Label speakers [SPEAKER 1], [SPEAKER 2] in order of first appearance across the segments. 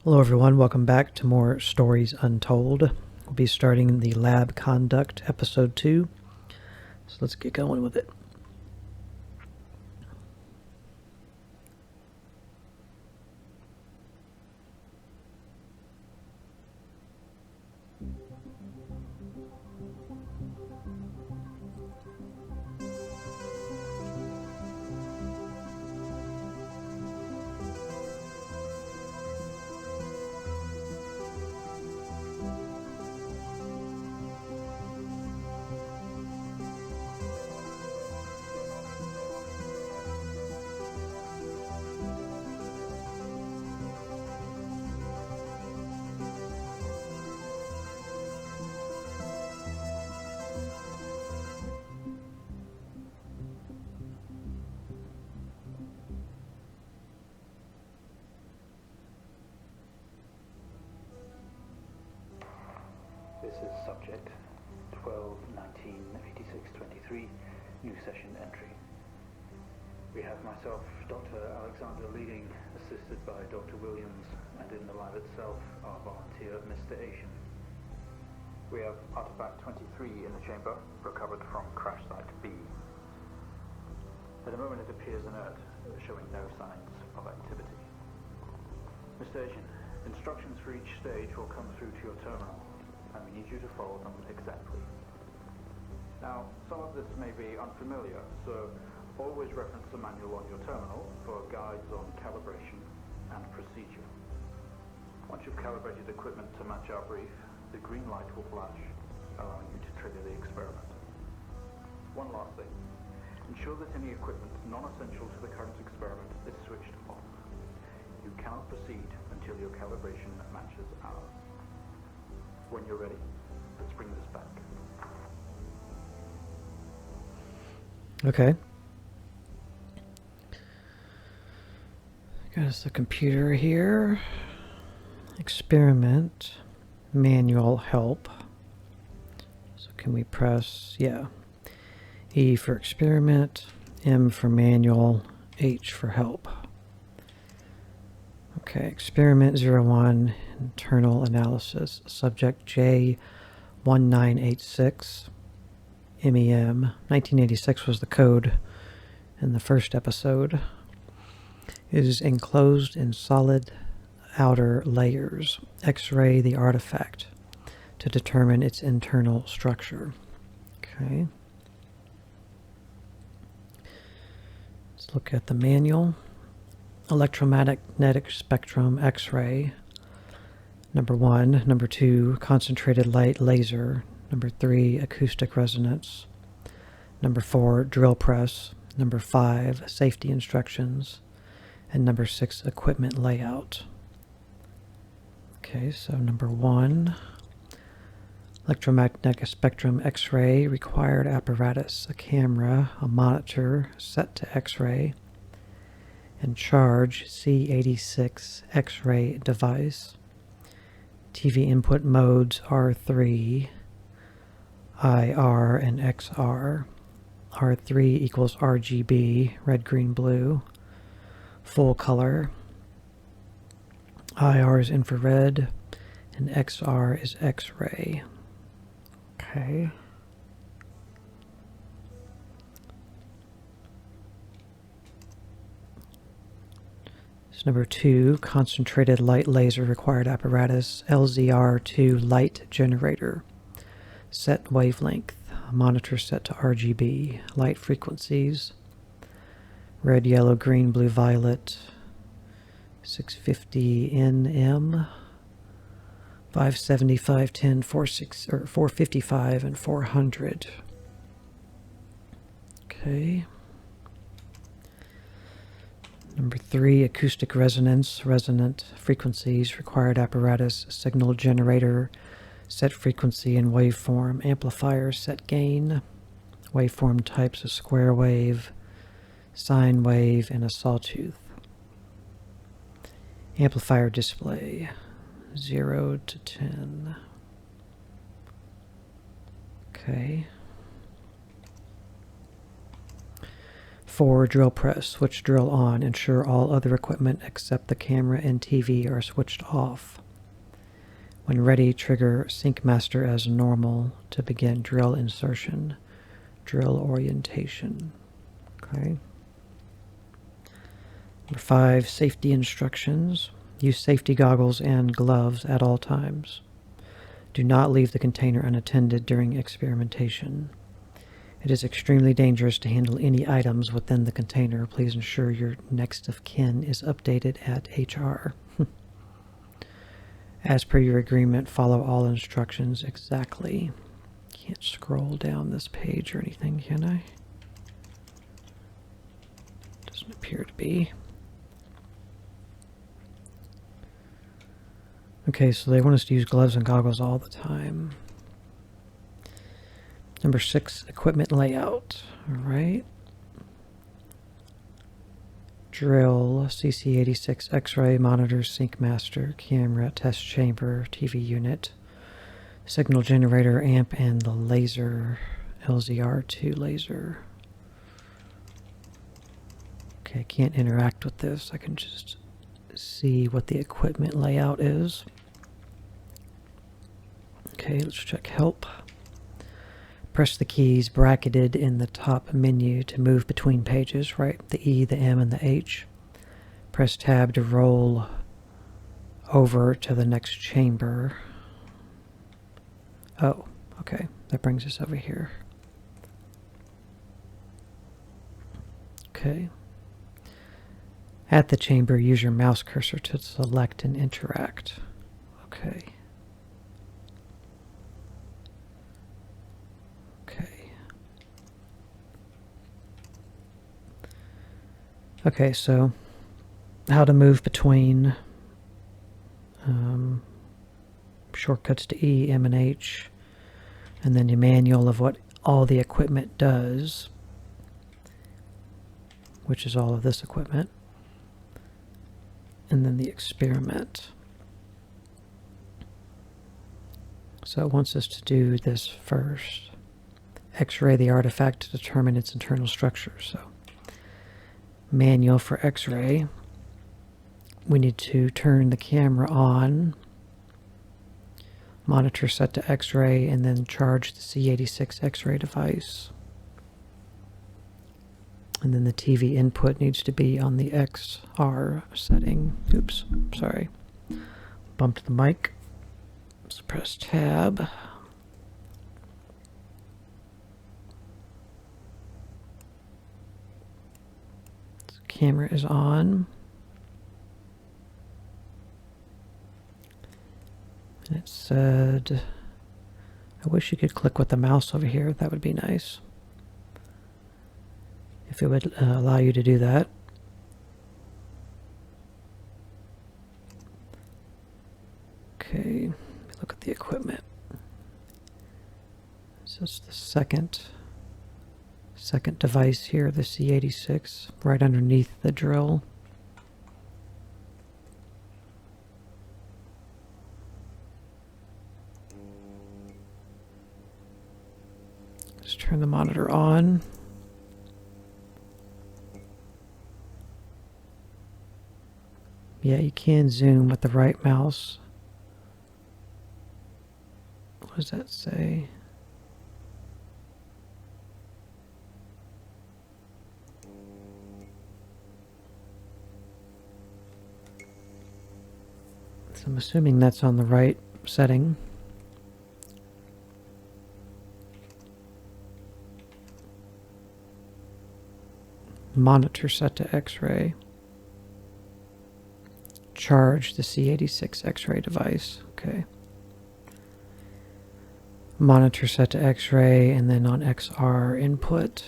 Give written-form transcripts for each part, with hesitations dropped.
[SPEAKER 1] Hello everyone, welcome back to more Stories Untold. We'll be starting the Lab Conduct Episode 2, so let's get going with it.
[SPEAKER 2] This is subject 12-19-86-23, new session entry. We have myself, Dr. Alexander leading, assisted by Dr. Williams, and in the lab itself, our volunteer, Mr. Asian. We have artifact 23 in the chamber, recovered from crash site B. At the moment it appears inert, showing no signs of activity. Mr. Asian, instructions for each stage will come through to your terminal, and we need you to follow them exactly. Now, some of this may be unfamiliar, so always reference the manual on your terminal for guides on calibration and procedure. Once you've calibrated equipment to match our brief, the green light will flash, allowing you to trigger the experiment. One last thing. Ensure that any equipment non-essential to the current experiment is switched off. You cannot proceed until your calibration matches ours. When you're ready, let's bring this back.
[SPEAKER 1] Okay. Got us the computer here. Experiment. Manual help. So can we press, yeah. E for experiment, M for manual, H for help. Okay, experiment 01, internal analysis, subject J1986, MEM. 1986 was the code in the first episode. It is enclosed in solid outer layers. X-ray the artifact to determine its internal structure. Okay. Let's look at the manual. Electromagnetic spectrum X-ray. Number 1. Number 2, concentrated light laser. Number 3, acoustic resonance. Number 4, drill press. Number 5, safety instructions. And number 6, equipment layout. Okay, so number 1, electromagnetic spectrum X-ray, required apparatus, a camera, a monitor set to X-ray, and charge C86 X-ray device. TV input modes R3, IR, and XR. R3 equals RGB, red, green, blue. Full color. IR is infrared, and XR is X-ray. Okay. Number 2, concentrated light laser required apparatus, LZR2 light generator. Set wavelength, monitor set to RGB, light frequencies, red, yellow, green, blue, violet, 650 nm, 570, 510, 455, and 400. Okay. Number 3, acoustic resonance, resonant frequencies, required apparatus, signal generator, set frequency and waveform, amplifier, set gain, waveform types, a square wave, sine wave, and a sawtooth. Amplifier display, 0 to 10. Okay. 4. Drill press. Switch drill on. Ensure all other equipment except the camera and TV are switched off. When ready, trigger Sync Master as normal to begin drill insertion. Drill orientation. Okay. Number 5. Safety instructions. Use safety goggles and gloves at all times. Do not leave the container unattended during experimentation. It is extremely dangerous to handle any items within the container. Please ensure your next of kin is updated at HR. As per your agreement, follow all instructions exactly. Can't scroll down this page or anything, can I? Doesn't appear to be. Okay, so they want us to use gloves and goggles all the time. Number 6, equipment layout. All right. Drill, CC86, X-ray, monitor, sync master, camera, test chamber, TV unit, signal generator, amp, and the laser, LZR2 laser. Okay, I can't interact with this. I can just see what the equipment layout is. Okay, let's check help. Press the keys bracketed in the top menu to move between pages, right? The E, the M, and the H. Press tab to roll over to the next chamber. Oh, okay. That brings us over here. Okay. At the chamber, use your mouse cursor to select and interact. Okay. Okay, so how to move between shortcuts to E, M, and H, and then your manual of what all the equipment does, which is all of this equipment, and then the experiment. So it wants us to do this first. X-ray the artifact to determine its internal structure. So manual for X-ray. We need to turn the camera on, monitor set to X-ray, and then charge the C86 X-ray device. And then the TV input needs to be on the XR setting. Oops, sorry. Bumped the mic. Let's press tab. Camera is on. And it said, I wish you could click with the mouse over here. That would be nice. If it would allow you to do that. Okay, look at the equipment. So it's the second device here, the C86, right underneath the drill. Let's turn the monitor on. Yeah, you can zoom with the right mouse. What does that say? So I'm assuming that's on the right setting. Monitor set to X-ray. Charge the C86 X-ray device. Okay. Monitor set to X-ray, and then on XR input.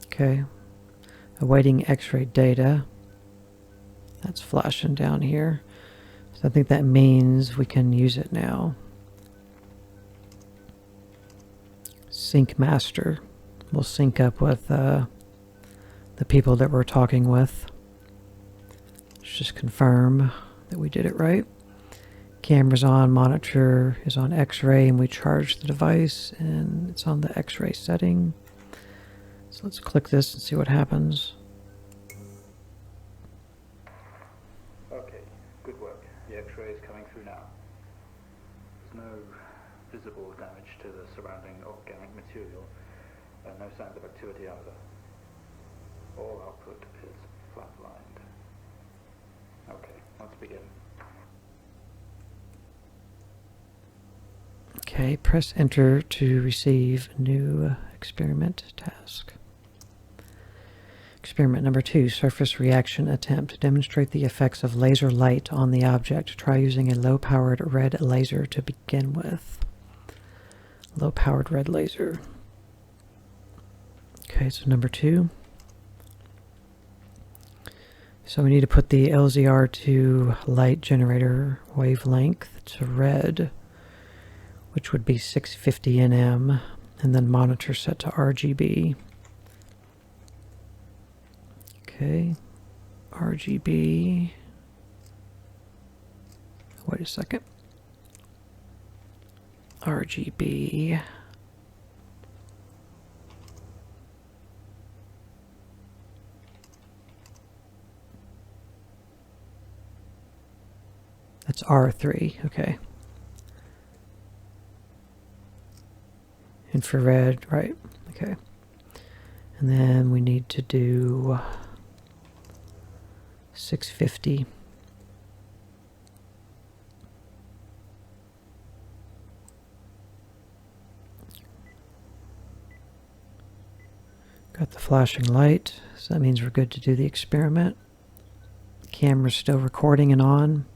[SPEAKER 1] Okay. Awaiting X-ray data. That's flashing down here. So I think that means we can use it now. Sync master. We'll sync up with the people that we're talking with. Let's just confirm that we did it right. Camera's on, monitor is on X-ray, and we charge the device, and it's on the X-ray setting. So let's click this and see what happens.
[SPEAKER 2] Okay, good work. The X-ray is coming through now. There's no visible damage to the surrounding organic material, and no signs of activity either. All output is flatlined. Okay, let's begin.
[SPEAKER 1] Okay, press enter to receive new experiment task. Experiment number 2, surface reaction attempt. Demonstrate the effects of laser light on the object. Try using a low-powered red laser to begin with. Low-powered red laser. Okay, so number 2. So we need to put the LZR2 light generator wavelength to red, which would be 650 nm, and then monitor set to RGB. Okay, RGB. Wait a second. RGB. That's R3, okay. Infrared, right, okay. And then we need to do 650. Got the flashing light, so that means we're good to do the experiment. Camera's still recording and on.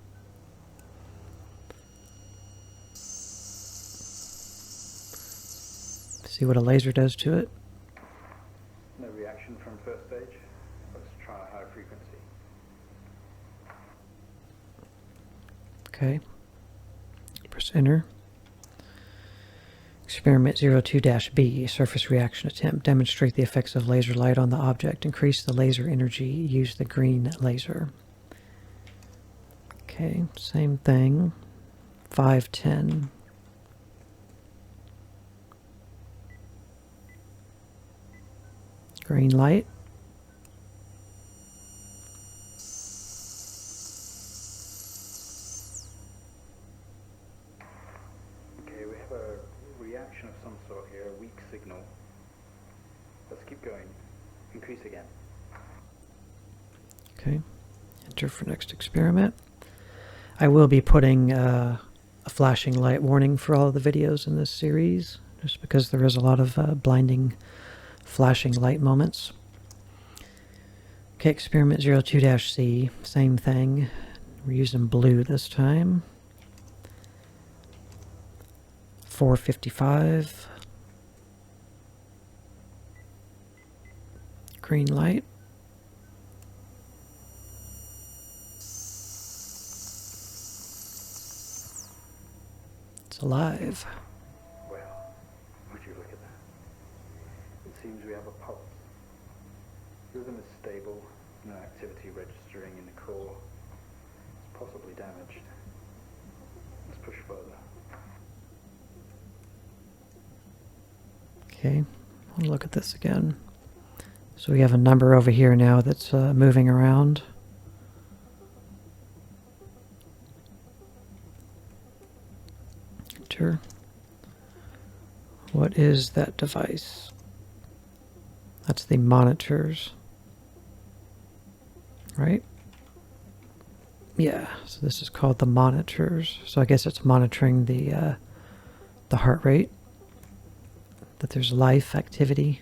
[SPEAKER 1] See what a laser does to it.
[SPEAKER 2] No reaction from first stage. Let's try a high frequency.
[SPEAKER 1] Okay. Press enter. Experiment 02-B, surface reaction attempt. Demonstrate the effects of laser light on the object. Increase the laser energy. Use the green laser. Okay, same thing. 510. Green light.
[SPEAKER 2] Okay, we have a reaction of some sort here, a weak signal. Let's keep going. Increase again.
[SPEAKER 1] Okay, enter for next experiment. I will be putting a flashing light warning for all of the videos in this series, just because there is a lot of blinding flashing light moments. Okay, experiment 02-C, same thing. We're using blue this time. 455. Green light. It's alive.
[SPEAKER 2] Well, would you look at that? It seems we have a pulse. Rhythm is stable, no activity registering in the core. It's possibly damaged. Let's push further.
[SPEAKER 1] Okay, I'll look at this again. So we have a number over here now that's moving around. Enter. What is that device? That's the monitors. Right? Yeah, so this is called the monitors. So I guess it's monitoring the heart rate, that there's life activity.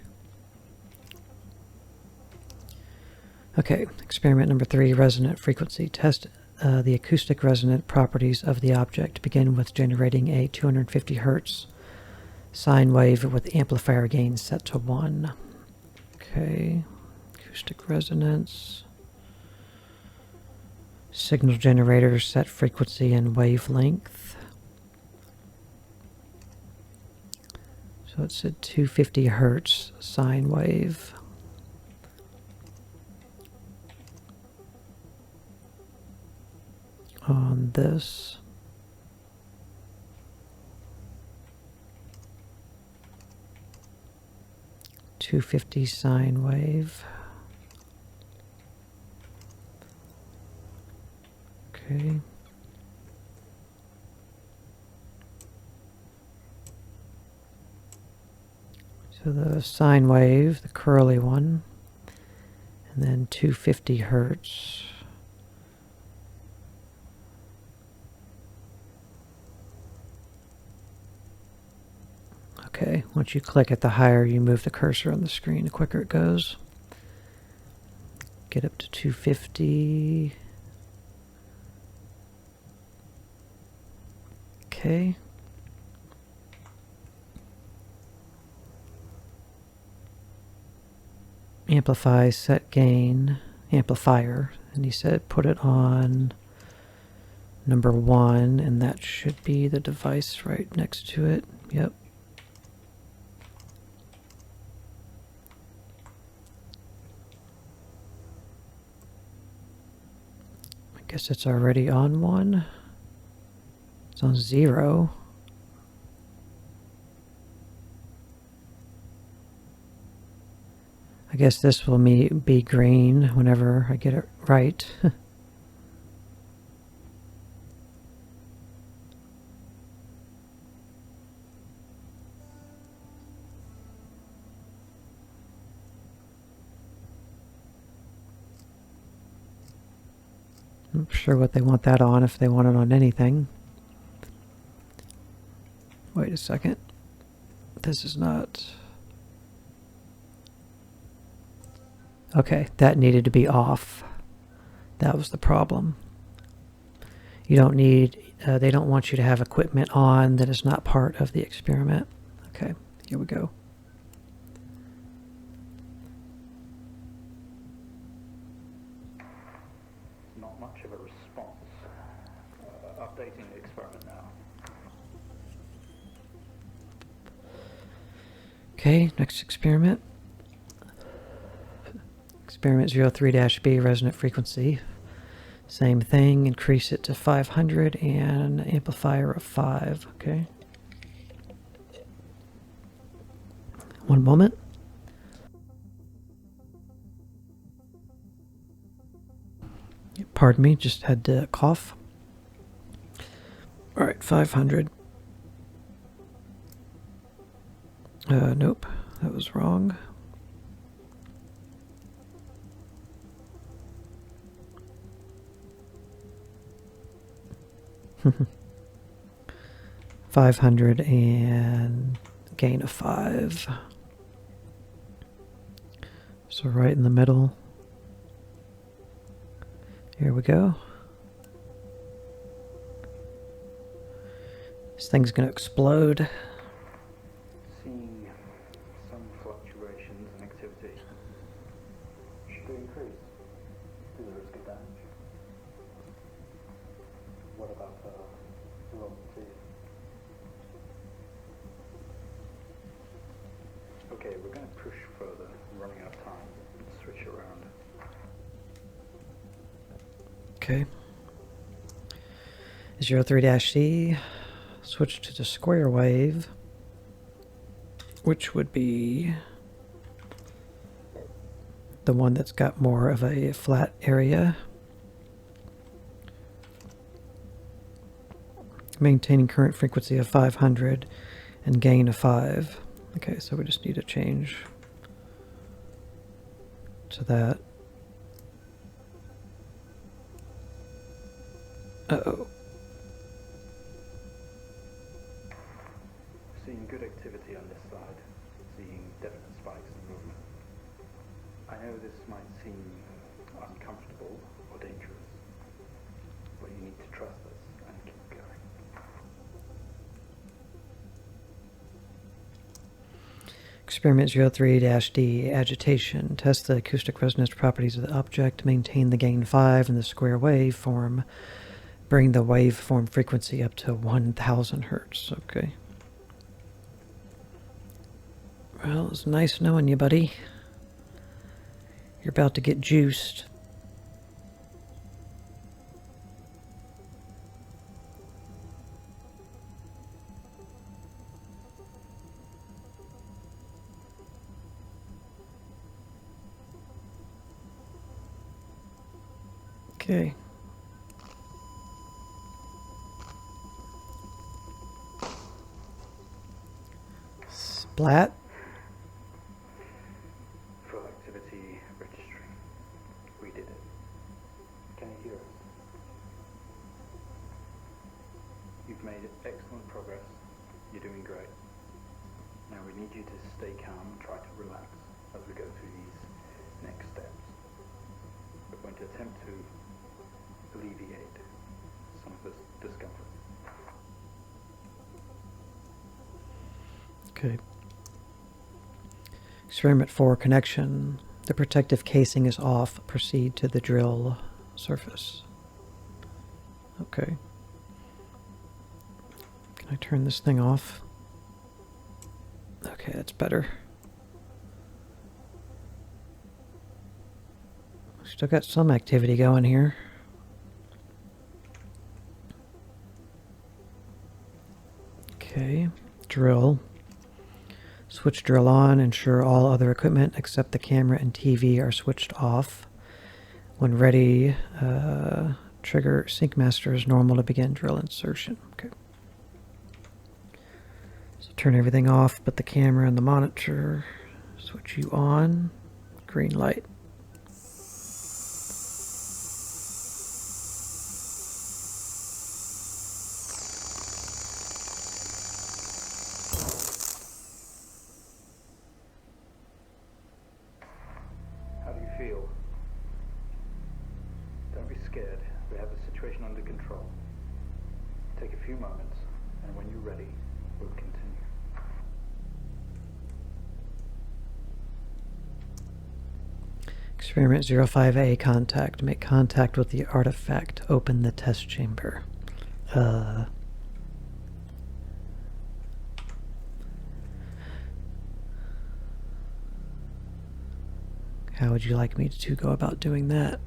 [SPEAKER 1] Okay, experiment number 3, resonant frequency. Test the acoustic resonant properties of the object. Begin with generating a 250 hertz sine wave with amplifier gain set to 1. Okay, acoustic resonance. Signal generator, set frequency and wavelength. So it's a 250 hertz sine wave. On this. 250 sine wave. Okay. So the sine wave, the curly one, and then 250 hertz. Okay, once you click it, the higher you move the cursor on the screen, the quicker it goes. Get up to 250. Okay. Amplify, set gain, amplifier. And he said put it on number 1, and that should be the device right next to it. Yep. I guess it's already on 1. It's on 0. I guess this will be green whenever I get it right. I'm not sure what they want that on, if they want it on anything. Wait a second. This is not... Okay, that needed to be off. That was the problem. You don't need... they don't want you to have equipment on that is not part of the experiment. Okay, here we go.
[SPEAKER 2] Not much of a response. Updating the experiment now.
[SPEAKER 1] Okay, next experiment. Experiment 03-B, resonant frequency. Same thing, increase it to 500 and amplifier of 5. Okay. One moment. Pardon me, just had to cough. All right, 500. Nope, that was wrong. $500 and gain of 5. So right in the middle. Here we go. This thing's going to explode.
[SPEAKER 2] Seeing some fluctuations in activity. Should they increase? Do the risk of damage? What about raw material? Okay, we're going to push further. We're running out of time. Let's switch around.
[SPEAKER 1] Okay. 03-C. Switch to the square wave, which would be the one that's got more of a flat area. Maintaining current frequency of 500 and gain of 5. Okay, so we just need to change to that. Uh-oh.
[SPEAKER 2] Seeing good activity on this side. Seeing definite spikes in movement. I know this might seem uncomfortable or dangerous, but you need to trust us and keep going.
[SPEAKER 1] Experiment 03-D, agitation. Test the acoustic resonance properties of the object. Maintain the gain 5 in the square waveform. Bring the waveform frequency up to 1000 hertz. Okay. Well, it's nice knowing you, buddy. You're about to get juiced. Okay. Splat.
[SPEAKER 2] Full activity registry. We did it. Can you hear us? You've made excellent progress. You're doing great. Now we need you to stay calm and try to relax as we go through these next steps. We're going to attempt to alleviate some of this discomfort.
[SPEAKER 1] Okay. Experiment 4, connection. The protective casing is off. Proceed to the drill surface. Okay. Can I turn this thing off? Okay, that's better. Still got some activity going here. Okay, drill. Switch drill on. Ensure all other equipment except the camera and TV are switched off. When ready, trigger sync master as normal to begin drill insertion. Okay. So turn everything off but the camera and the monitor. Switch you on. Green light.
[SPEAKER 2] How do you feel? Don't be scared. We have the situation under control. Take a few moments, and when you're ready, we'll continue.
[SPEAKER 1] Experiment 05A contact. Make contact with the artifact. Open the test chamber. How would you like me to go about doing that?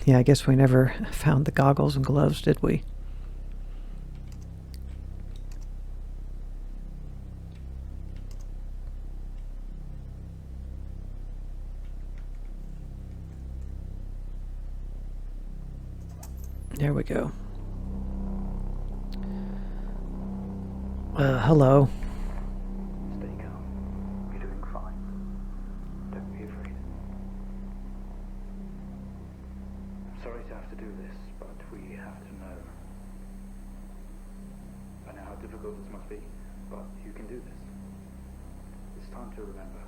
[SPEAKER 1] Yeah, I guess we never found the goggles and gloves, did we? There we go. Hello.
[SPEAKER 2] Stay calm. You're doing fine. Don't be afraid. I'm sorry to have to do this, but we have to know. I know how difficult this must be, but you can do this. It's time to remember.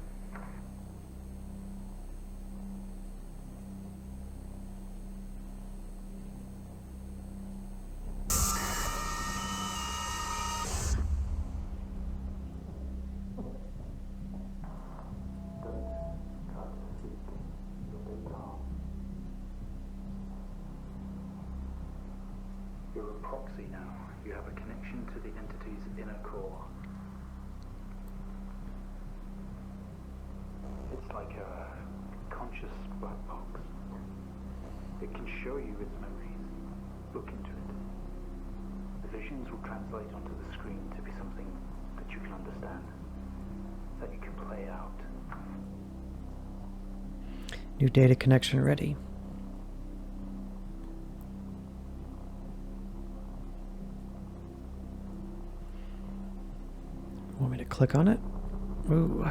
[SPEAKER 2] You're a proxy now. You have a connection to the entity's inner core. It's like a conscious black box. It can show you its memories. Look into it. The visions will translate onto the screen to be something that you can understand, that you can play out.
[SPEAKER 1] New data connection ready. Want me to click on it? Ooh.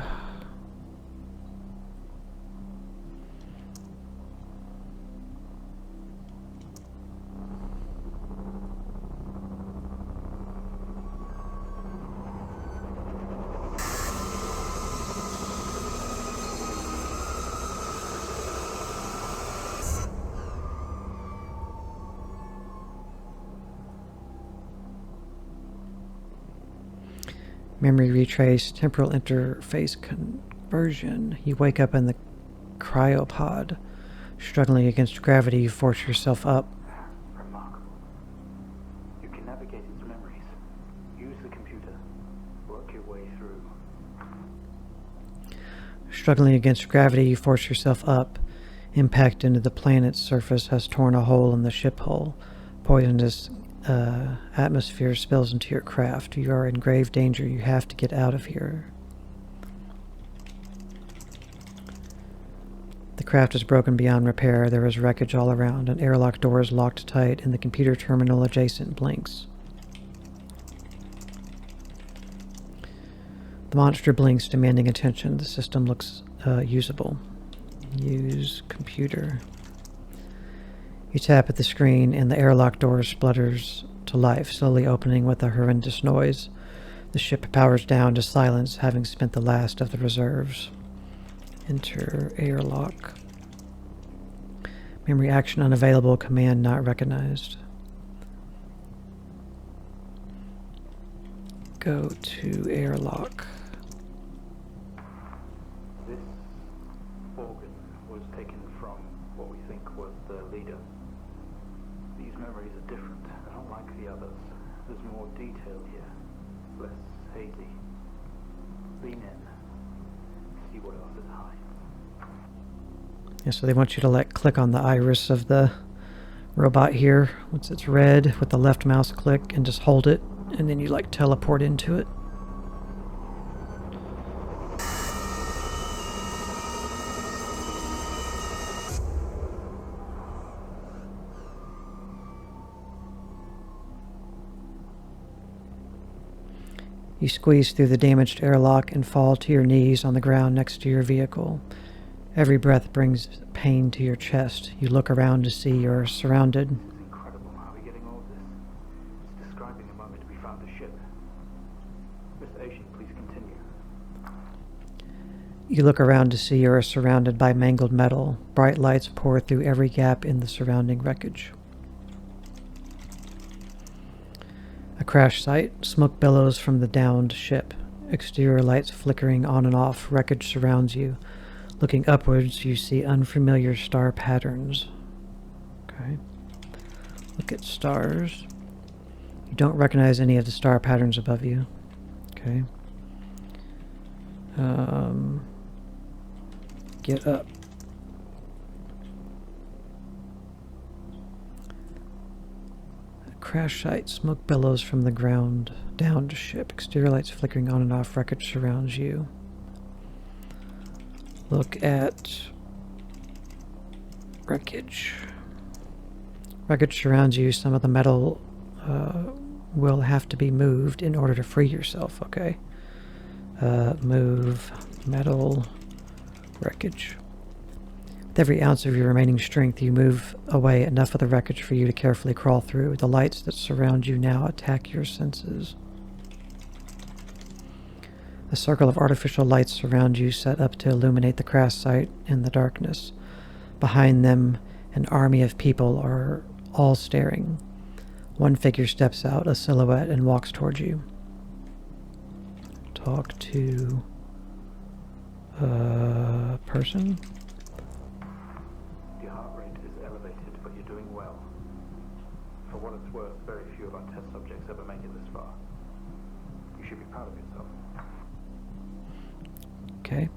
[SPEAKER 1] Memory retrace, temporal interface conversion. You wake up in the cryopod. Struggling against gravity, you force yourself up.
[SPEAKER 2] Remarkable. You can navigate its memories. Use the computer. Work your way through.
[SPEAKER 1] Struggling against gravity, you force yourself up Impact into the planet's surface has torn a hole in the ship hull. Poisonous atmosphere spills into your craft. You are in grave danger. You have to get out of here. The craft is broken beyond repair. There is wreckage all around. An airlock door is locked tight, and the computer terminal adjacent blinks. The monster blinks, demanding attention. The system looks usable. Use computer. You tap at the screen, and the airlock door splutters to life, slowly opening with a horrendous noise. The ship powers down to silence, having spent the last of the reserves. Enter airlock. Memory action unavailable. Command not recognized. Go to airlock.
[SPEAKER 2] This organ was taken from what we think was the leader. These memories are different. They're not like the others. There's more detail here. Less hazy. Lean in. See what else is hiding.
[SPEAKER 1] Yeah, so they want you to click on the iris of the robot here. Once it's red, with the left mouse click and just hold it, and then you teleport into it. You squeeze through the damaged airlock and fall to your knees on the ground next to your vehicle. Every breath brings pain to your chest. You look around to see you're surrounded.
[SPEAKER 2] It's incredible. How are we getting all this? It's describing the moment we found the ship. Mr. Asian, please continue.
[SPEAKER 1] You look around to see you're surrounded by mangled metal. Bright lights pour through every gap in the surrounding wreckage. A crash site. Smoke billows from the downed ship. Exterior lights flickering on and off. Wreckage surrounds you. Looking upwards, you see unfamiliar star patterns. Okay. Look at stars. You don't recognize any of the star patterns above you. Okay. Get up. Crash site. Smoke billows from the ground. Downed ship. Exterior lights flickering on and off. Wreckage surrounds you. Look at wreckage. Wreckage surrounds you. Some of the metal will have to be moved in order to free yourself, okay? Move metal wreckage. With every ounce of your remaining strength, you move away enough of the wreckage for you to carefully crawl through. The lights that surround you now attack your senses. A circle of artificial lights surround you, set up to illuminate the crash site in the darkness. Behind them, an army of people are all staring. One figure steps out, a silhouette, and walks towards you. Talk to a person.
[SPEAKER 2] Your heart rate is elevated, but you're doing well. For what it's worth, very few of our test subjects ever make it this far. You should be proud of yourself.
[SPEAKER 1] Okay.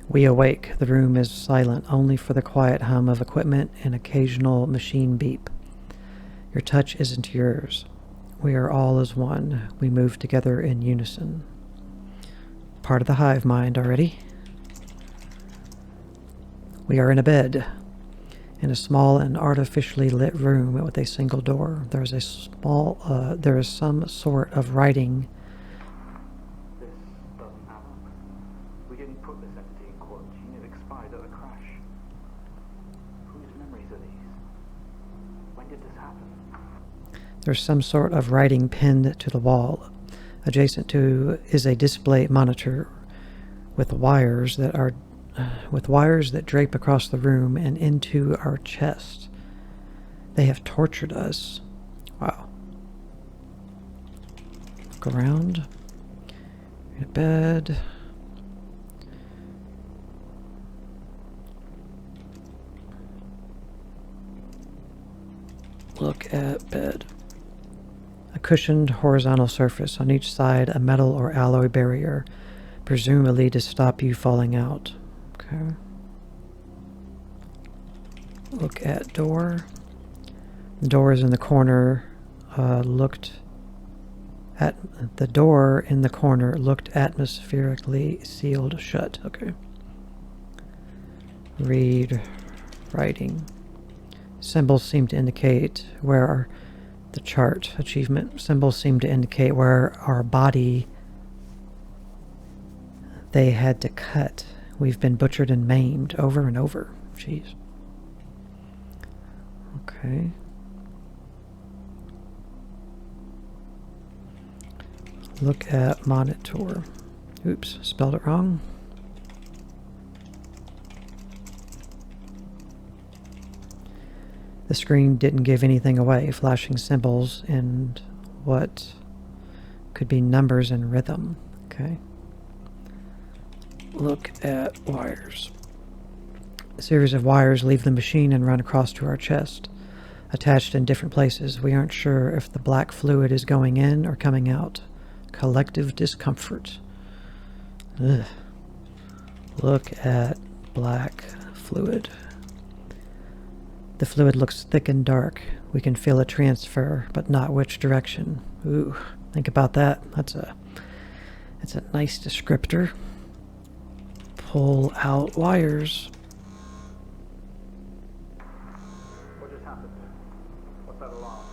[SPEAKER 1] We awake. The room is silent, only for the quiet hum of equipment and occasional machine beep. Your touch isn't yours. We are all as one. We move together in unison. Part of the hive mind already. We are in a bed. In a small and artificially lit room with a single door. There is some sort of writing.
[SPEAKER 2] This doesn't add up. We didn't put this entity in quarantine. It expired at the crash. Whose memories are these? When did this happen?
[SPEAKER 1] There's some sort of writing pinned to the wall. Adjacent to is a display monitor with wires that drape across the room and into our chest. They have tortured us. Wow. Look around. In a bed. Look at bed. A cushioned horizontal surface, on each side a metal or alloy barrier, presumably to stop you falling out. Okay. Look at door. The door is in the corner. Looked at the door in the corner. Looked atmospherically sealed shut. Okay. Read writing. Symbols seem to indicate where the chart achievement symbols seem to indicate where our body they had to cut. We've been butchered and maimed over and over. Jeez. Okay. Look at monitor. Oops, spelled it wrong. The screen didn't give anything away, flashing symbols and what could be numbers and rhythm. Okay. Look at wires. A series of wires leave the machine and run across to our chest, attached in different places. We aren't sure if the black fluid is going in or coming out. Collective discomfort. Ugh. Look at black fluid. The fluid looks thick and dark. We can feel a transfer, but not which direction. Ooh, think about that. That's a nice descriptor. Pull out wires.
[SPEAKER 2] What just happened? What's that alarm?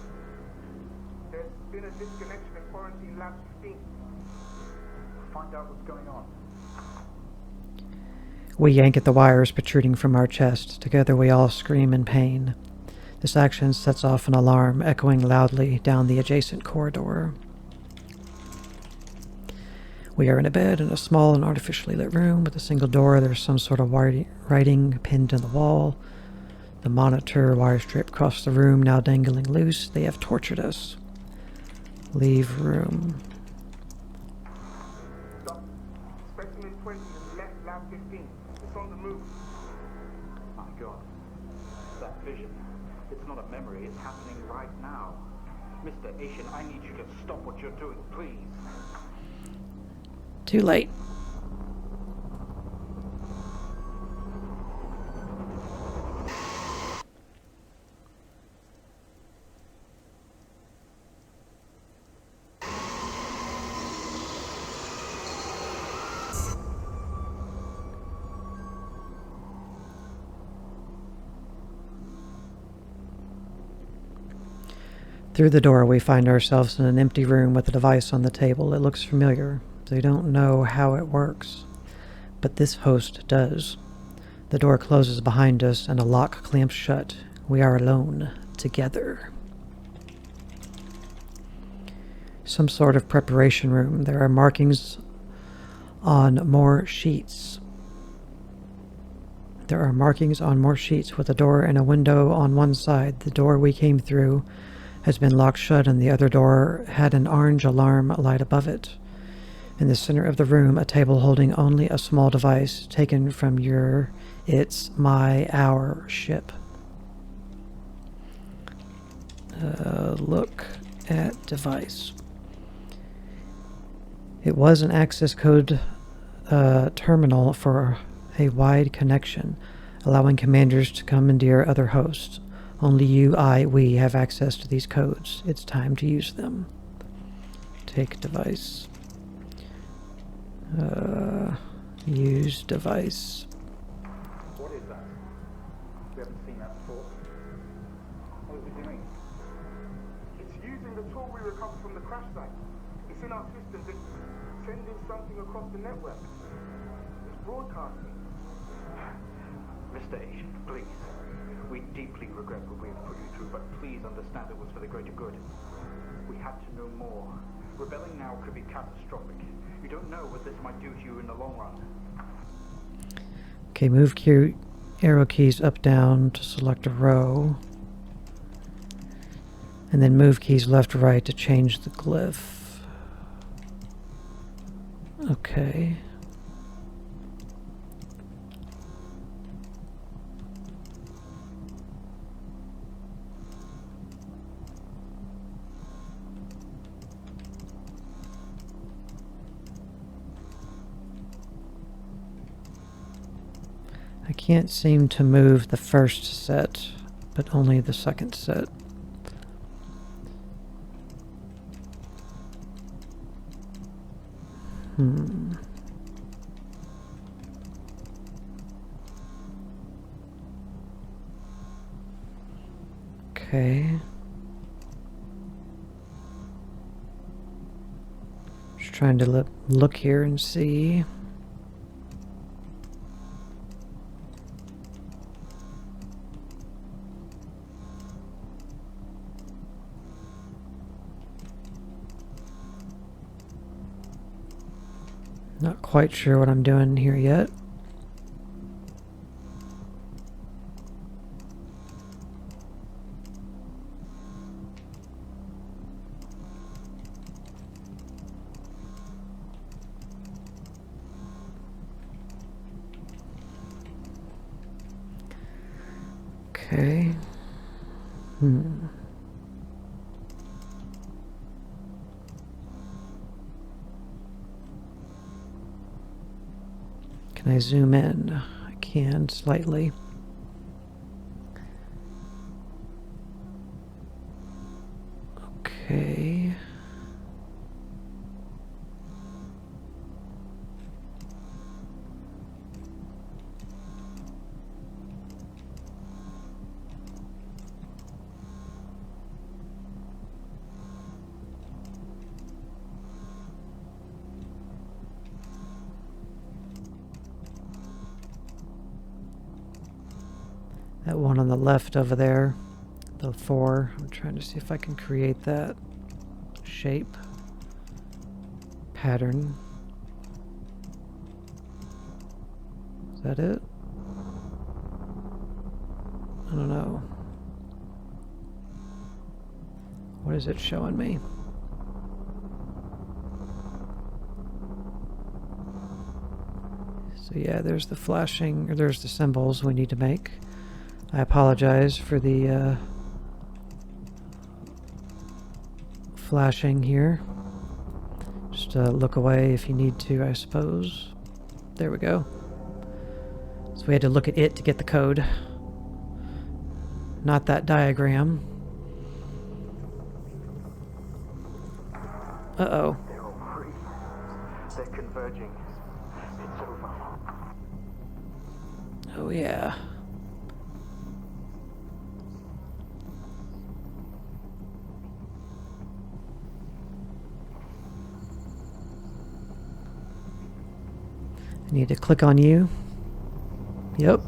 [SPEAKER 3] There's been a disconnection in quarantine lab 15.
[SPEAKER 2] Find out what's going on.
[SPEAKER 1] We yank at the wires protruding from our chest. Together we all scream in pain. This action sets off an alarm, echoing loudly down the adjacent corridor. We are in a bed in a small and artificially lit room with a single door. There's some sort of writing pinned to the wall. The monitor wire strip across the room, now dangling loose. They have tortured us. Leave room.
[SPEAKER 3] Stop. Specimen 20 has left lab 15. It's on the move.
[SPEAKER 2] My God. That vision. It's not a memory. It's happening right now. Mr. Asian, I need you to stop what you're doing, please.
[SPEAKER 1] Too late. Through the door, we find ourselves in an empty room with a device on the table. It looks familiar. They don't know how it works, but this host does. The door closes behind us and a lock clamps shut. We are alone, together. Some sort of preparation room. There are markings on more sheets. There are markings on more sheets with a door and a window on one side. The door we came through has been locked shut and the other door had an orange alarm light above it. In the center of the room, a table holding only a small device taken from our ship. Look at device. It was an access code terminal for a wide connection, allowing commanders to commandeer other hosts. Only we have access to these codes. It's time to use them. Take device. Use device.
[SPEAKER 2] What is that? We haven't seen that before. What is it doing?
[SPEAKER 3] It's using the tool we recovered from the crash site. It's in our systems. It's sending something across the network. It's broadcasting.
[SPEAKER 2] Mr. Asian, please. We deeply regret what we have put you through, but please understand it was for the greater good. We had to know more. Rebelling now could be catastrophic. You don't know what this might do to you in the long run.
[SPEAKER 1] Okay, move arrow keys up, down to select a row. And then move keys left, right to change the glyph. Okay. I can't seem to move the first set, but only the second set. Okay. Just trying to look here and see. Not quite sure what I'm doing here yet. Okay. Can I zoom in? I can slightly. Okay. That one on the left over there, the 4, I'm trying to see if I can create that shape pattern. Is that it? I don't know. What is it showing me? So yeah, there's the flashing, or there's the symbols we need to make. I apologize for the flashing here. Just look away if you need to, I suppose. There we go. So we had to look at it to get the code, not that diagram. Uh-oh.
[SPEAKER 2] They're all free. They're converging. It's over.
[SPEAKER 1] Oh yeah. I need to click on you. Yep.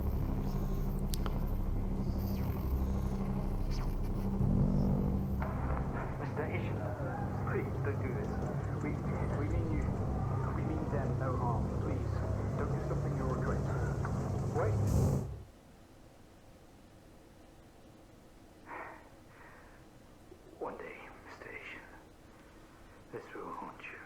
[SPEAKER 2] Mr. Ishin, please don't do this. We mean you. We mean them no harm. Please, don't do something you'll regret. Wait. One day, Mr. Ishin, this will haunt you.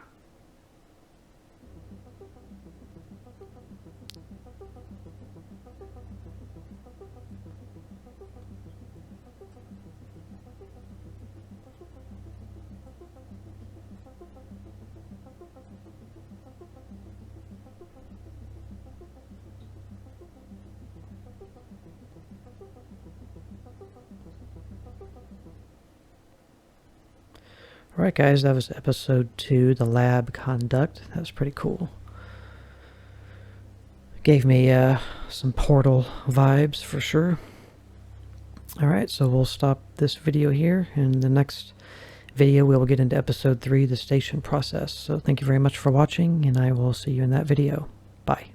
[SPEAKER 1] Alright guys, that was episode 2, the lab conduct. That was pretty cool. Gave me some Portal vibes for sure. Alright, so we'll stop this video here. In the next video we will get into episode 3, the station process. So thank you very much for watching, and I will see you in that video. Bye.